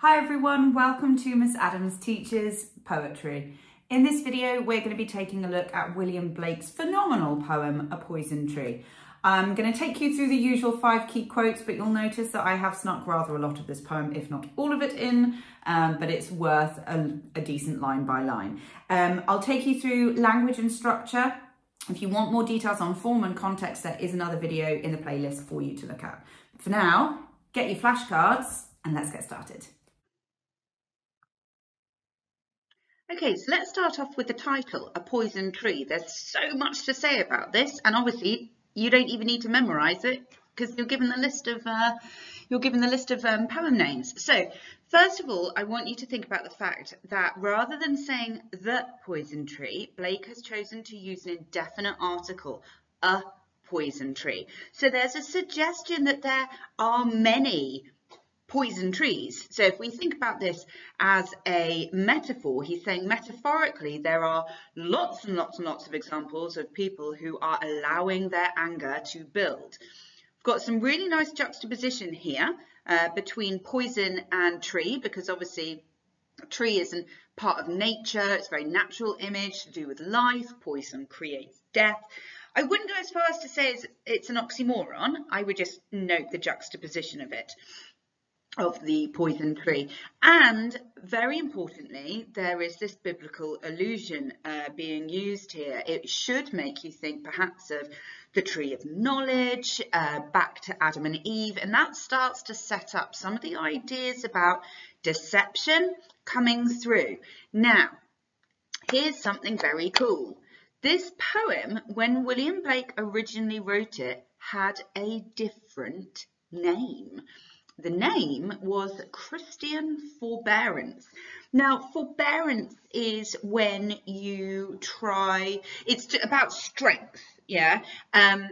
Hi everyone, welcome to Miss Adams Teaches Poetry. In this video, we're going to be taking a look at William Blake's phenomenal poem, A Poison Tree. I'm going to take you through the usual 5 key quotes, but you'll notice that I have snuck rather a lot of this poem, if not all of it in, but it's worth a decent line by line. I'll take you through language and structure. If you want more details on form and context, there is another video in the playlist for you to look at. For now, get your flashcards and let's get started. Okay, so let's start off with the title, A Poison Tree. There's so much to say about this, and obviously you don't even need to memorize it because you're given the list of poem names. So first of all, I want you to think about the fact that rather than saying the poison tree, Blake has chosen to use an indefinite article, a poison tree. So there's a suggestion that there are many poison trees. So if we think about this as a metaphor, he's saying metaphorically there are lots and lots and lots of examples of people who are allowing their anger to build. We've got some really nice juxtaposition here between poison and tree, because obviously a tree isn't part of nature, it's a very natural image to do with life. Poison creates death. I wouldn't go as far as to say it's an oxymoron. I would just note the juxtaposition of it, of the poison tree. And very importantly, there is this biblical allusion being used here. It should make you think perhaps of the tree of knowledge, back to Adam and Eve, and that starts to set up some of the ideas about deception coming through. Now, here's something very cool. This poem, when William Blake originally wrote it, had a different name. The name was Christian Forbearance. Now, forbearance is when you try, it's about strength, yeah? And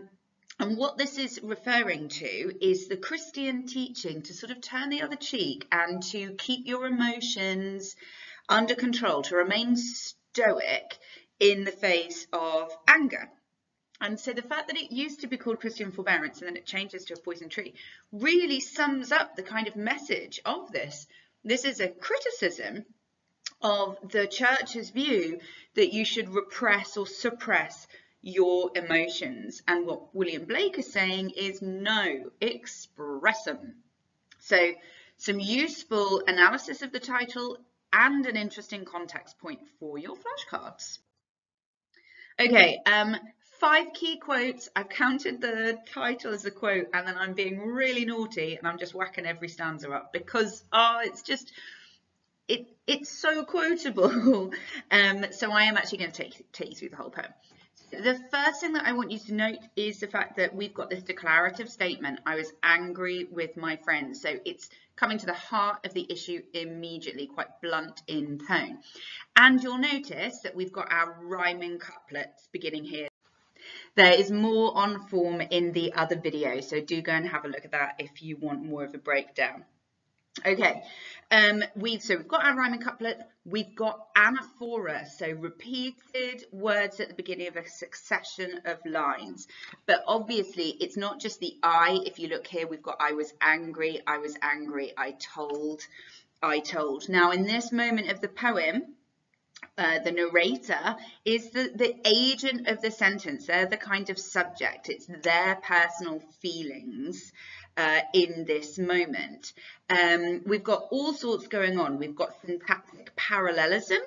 what this is referring to is the Christian teaching to sort of turn the other cheek and to keep your emotions under control, to remain stoic in the face of anger. And so the fact that it used to be called Christian Forbearance and then it changes to a poison tree really sums up the kind of message of this. This is a criticism of the church's view that you should repress or suppress your emotions. And what William Blake is saying is no, express them. So some useful analysis of the title and an interesting context point for your flashcards. Okay, 5 key quotes. I've counted the title as a quote and then I'm being really naughty and I'm just whacking every stanza up because it's so quotable. So I am actually going to take you through the whole poem. The first thing that I want you to note is the fact that we've got this declarative statement. I was angry with my friends. So it's coming to the heart of the issue immediately, quite blunt in tone. And you'll notice that we've got our rhyming couplets beginning here. There is more on form in the other video, so do go and have a look at that if you want more of a breakdown. Okay, we've got our rhyming couplet, we've got anaphora, so repeated words at the beginning of a succession of lines. But obviously it's not just the I. If you look here, we've got I was angry, I told. Now in this moment of the poem, the narrator is the agent of the sentence. They're the kind of subject. It's their personal feelings in this moment. We've got all sorts going on. We've got syntactic parallelism,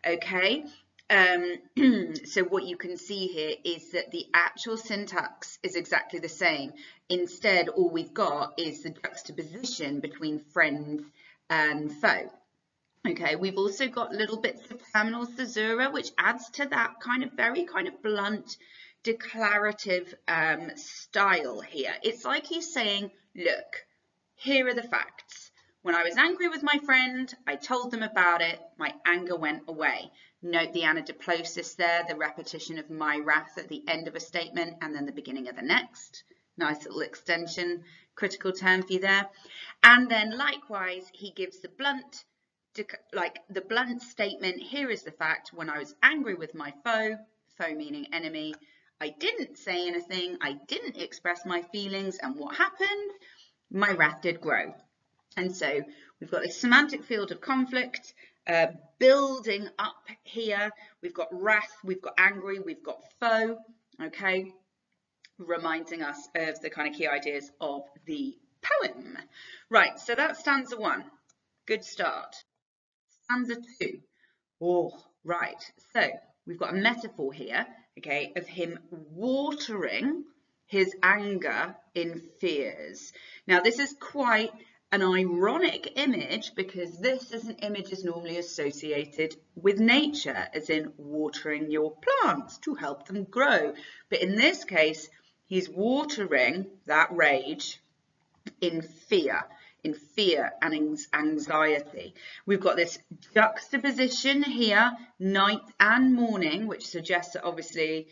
okay? So what you can see here is that the actual syntax is exactly the same. Instead, all we've got is the juxtaposition between friend and foe. Okay, we've also got little bits of terminal caesura, which adds to that very blunt, declarative style here. It's like he's saying, look, here are the facts. When I was angry with my friend, I told them about it, my anger went away. Note the anadiplosis there, the repetition of my wrath at the end of a statement and then the beginning of the next. Nice little extension, critical term for you there. And then likewise, he gives the blunt statement, here is the fact, when I was angry with my foe meaning enemy, I didn't say anything, I didn't express my feelings, and what happened? My wrath did grow. And so We've got this semantic field of conflict building up here. We've got wrath, we've got angry, we've got foe, okay, reminding us of the kind of key ideas of the poem. Right, so that's stanza 1. Good start. Stanza 2. Oh, right. So we've got a metaphor here, okay, of him watering his anger in fears. Now, this is quite an ironic image because this is an image is normally associated with nature, as in watering your plants to help them grow. But in this case, he's watering that rage in fear and anxiety. We've got this juxtaposition here, night and morning, which suggests that obviously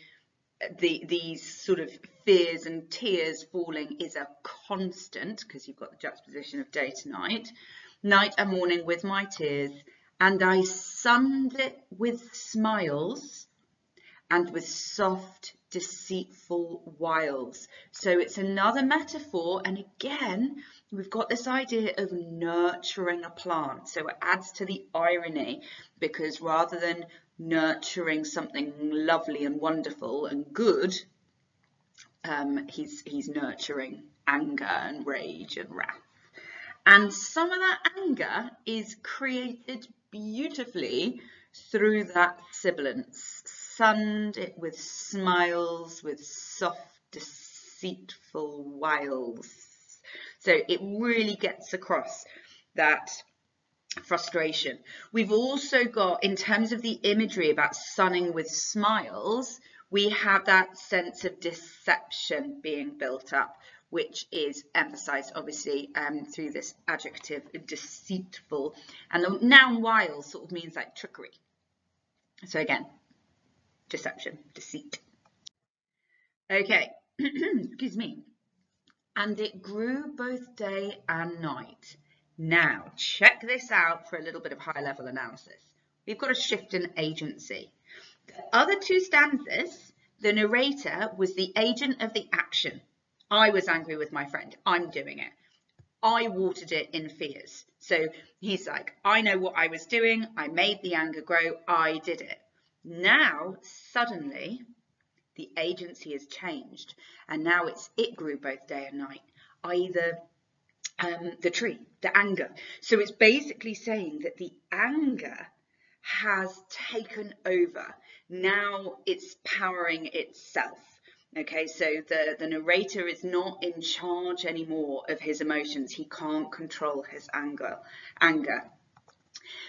these sort of fears and tears falling is a constant, because you've got the juxtaposition of day to night and morning with my tears, and I sunned it with smiles and with soft deceitful wiles. So it's another metaphor, and again we've got this idea of nurturing a plant. So it adds to the irony, because rather than nurturing something lovely and wonderful and good, he's nurturing anger and rage and wrath. And some of that anger is created beautifully through that sibilance. Sunned it with smiles, with soft, deceitful wiles. So it really gets across that frustration. We've also got, in terms of the imagery about sunning with smiles, we have that sense of deception being built up, which is emphasized obviously through this adjective deceitful. And the noun wiles sort of means like trickery. So again, deception, deceit. Okay, excuse me. And it grew both day and night. Now, check this out for a little bit of high level analysis. We've got a shift in agency. The other two stanzas, the narrator was the agent of the action. I was angry with my friend. I'm doing it. I watered it in fears. So he's like, I know what I was doing. I made the anger grow. I did it. Now, suddenly, the agency has changed. And now it grew both day and night, i.e. the tree, the anger. So it's basically saying that the anger has taken over. Now it's powering itself. Okay, so the narrator is not in charge anymore of his emotions. He can't control his anger.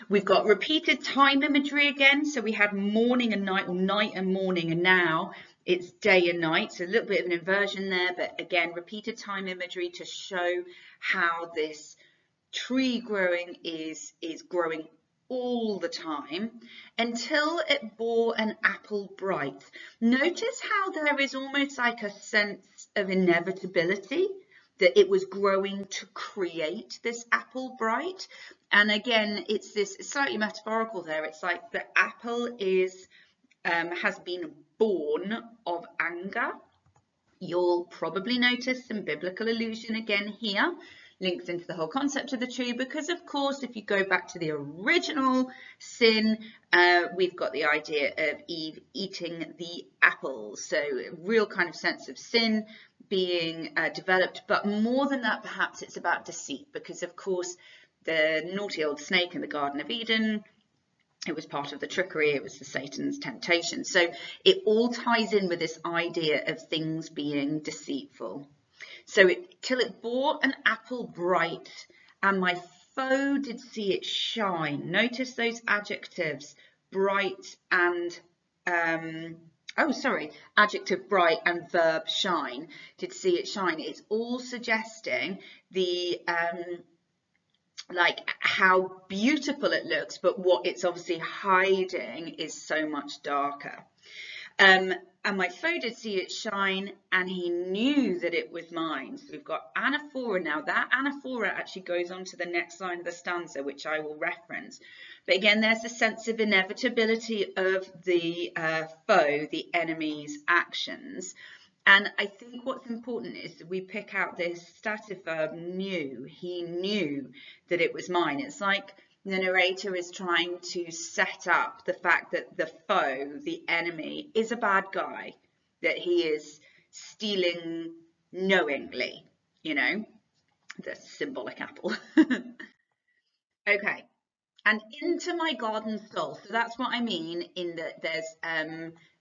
We've got repeated time imagery again. So we had morning and night, or night and morning, and now it's day and night. So a little bit of an inversion there, but again, repeated time imagery to show how this tree growing is growing all the time until it bore an apple bright. Notice how there is almost like a sense of inevitability, that it was growing to create this apple bright. And again, it's this slightly metaphorical there. It's like the apple is has been born of anger. You'll probably notice some biblical allusion again here, links into the whole concept of the tree, because of course, if you go back to the original sin, we've got the idea of Eve eating the apples. So a real kind of sense of sin being developed, but more than that, perhaps it's about deceit, because of course, the naughty old snake in the Garden of Eden, it was part of the trickery, it was the Satan's temptation. So it all ties in with this idea of things being deceitful. So till it bore an apple bright, and my foe did see it shine. Notice those adjectives, bright and, adjective bright and verb shine, did see it shine. It's all suggesting the, like how beautiful it looks, but what it's obviously hiding is so much darker. And my foe did see it shine, and he knew that it was mine. So we've got anaphora now. That anaphora actually goes on to the next line of the stanza, which I will reference. But again, there's a sense of inevitability of the foe, the enemy's actions. And I think what's important is that we pick out this stative verb knew. He knew that it was mine. It's like the narrator is trying to set up the fact that the foe, the enemy, is a bad guy, that he is stealing knowingly, you know, the symbolic apple. Okay. And into my garden stole. So that's what I mean in that there's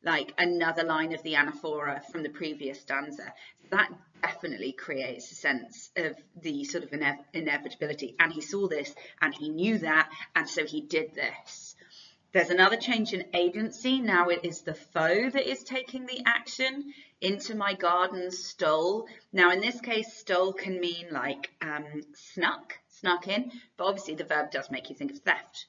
like another line of the anaphora from the previous stanza. That definitely creates a sense of the sort of inevitability. And he saw this and he knew that, and so he did this. There's another change in agency. Now it is the foe that is taking the action. Into my garden stole. Now in this case, stole can mean like snuck in, but obviously the verb does make you think of theft,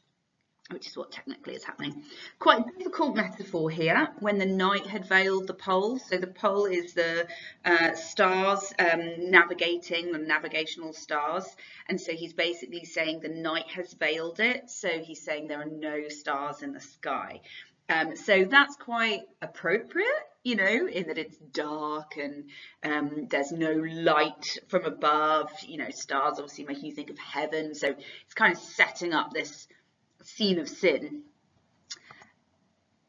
which is what technically is happening. Quite a difficult metaphor here, when the night had veiled the pole. So the pole is the stars navigating, the navigational stars. And so he's basically saying the night has veiled it. So he's saying there are no stars in the sky. So that's quite appropriate, you know, in that it's dark and there's no light from above, you know, stars obviously making you think of heaven. So it's kind of setting up this scene of sin.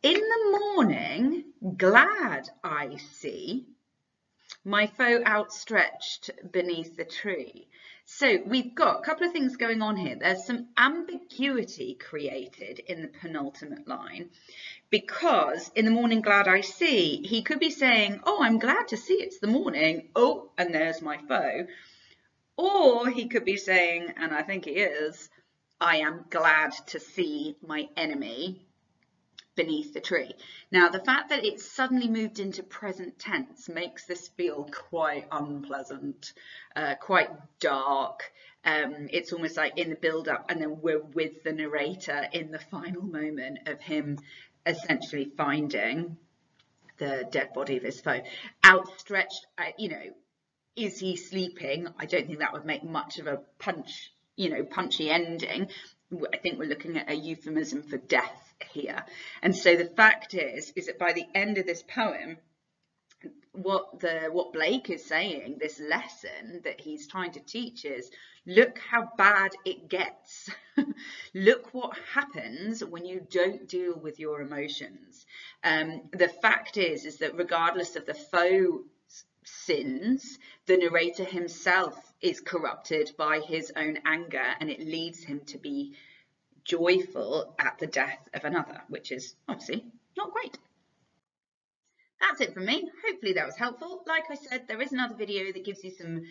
In the morning, glad I see my foe outstretched beneath the tree. So we've got a couple of things going on here. There's some ambiguity created in the penultimate line, because in the morning glad I see, he could be saying, oh, I'm glad to see it's the morning. Oh, and there's my foe. Or he could be saying, and I think he is, I am glad to see my enemy beneath the tree. Now, the fact that it's suddenly moved into present tense makes this feel quite unpleasant, quite dark. It's almost like in the build-up, and then we're with the narrator in the final moment of him essentially finding the dead body of his foe. Outstretched, you know, is he sleeping? I don't think that would make much of a punchy ending. I think we're looking at a euphemism for death here. And so the fact is that by the end of this poem, what Blake is saying, this lesson that he's trying to teach is, look how bad it gets. Look what happens when you don't deal with your emotions. The fact is that regardless of the foe sins, the narrator himself is corrupted by his own anger, and it leads him to be joyful at the death of another, which is obviously not great. That's it from me. Hopefully that was helpful. Like I said, there is another video that gives you some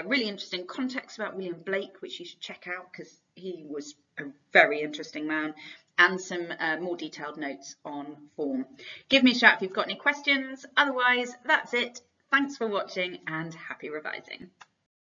really interesting context about William Blake, which you should check out because he was a very interesting man, and some more detailed notes on form. Give me a shout if you've got any questions. Otherwise, that's it. Thanks for watching and happy revising.